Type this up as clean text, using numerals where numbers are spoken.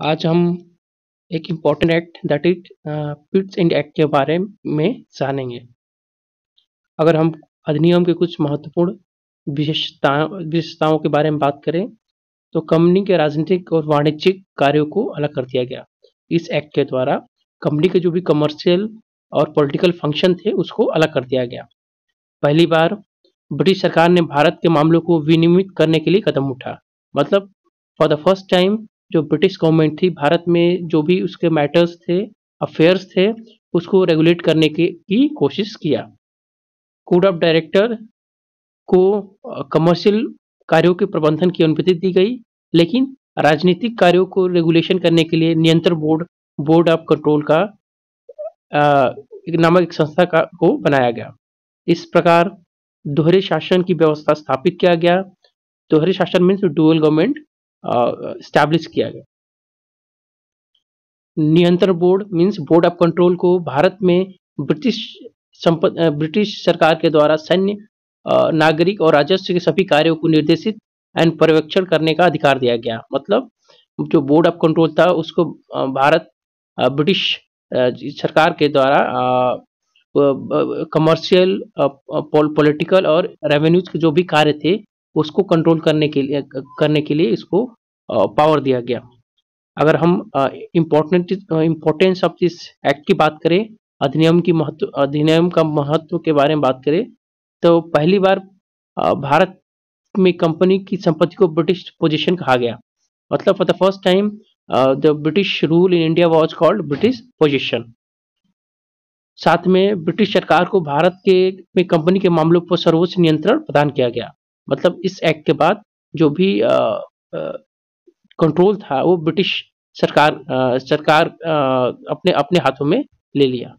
आज हम एक important act that is Pitt's India act के बारे में जानेंगे। अगर हम अधिनियम के कुछ महत्वपूर्ण विशेषताओं के बारे में बात करें तो कंपनी के राजनीतिक और वाणिज्यिक कार्यों को अलग कर दिया गया। इस एक्ट के द्वारा कंपनी के जो भी कमर्शियल और पॉलिटिकल फंक्शन थे उसको अलग कर दिया गया। पहली बार ब्रिटिश सरकार ने भारत के मामलों को विनियमित करने के लिए कदम उठा। मतलब फॉर द फर्स्ट टाइम जो ब्रिटिश गवर्नमेंट थी भारत में जो भी उसके मैटर्स थे, अफेयर्स थे, उसको रेगुलेट करने की कोशिश किया। कोड ऑफ डायरेक्टर को कमर्शियल कार्यों के प्रबंधन की अनुमति दी गई, लेकिन राजनीतिक कार्यों को रेगुलेशन करने के लिए नियंत्रण बोर्ड ऑफ कंट्रोल का नामक एक संस्था को बनाया गया। इस प्रकार दोहरे शासन की व्यवस्था स्थापित किया गया। दोहरे शासन मीन्स डुअल गवर्नमेंट स्टैब्लिश किया गया। नियंत्रण board means board of control को भारत में ब्रिटिश सरकार के द्वारा सैन्य, नागरिक और राजस्व के सभी कार्यों को निर्देशित एंड पर्यवेक्षण करने का अधिकार दिया गया। मतलब जो बोर्ड ऑफ कंट्रोल था उसको भारत ब्रिटिश सरकार के द्वारा कमर्शियल, पॉलिटिकल और रेवेन्यूज के जो भी कार्य थे उसको कंट्रोल करने के लिए इसको पावर दिया गया। अगर हम इम्पोर्टेंस ऑफ दिस एक्ट की बात करें, अधिनियम का महत्व के बारे में बात करें तो पहली बार भारत में कंपनी की संपत्ति को ब्रिटिश पोजीशन कहा गया। मतलब for the first time the British rule in India was called British position. साथ में ब्रिटिश सरकार को भारत के में कंपनी के मामलों पर सर्वोच्च नियंत्रण प्रदान किया गया। मतलब इस एक्ट के बाद जो भी कंट्रोल था वो ब्रिटिश सरकार अपने हाथों में ले लिया।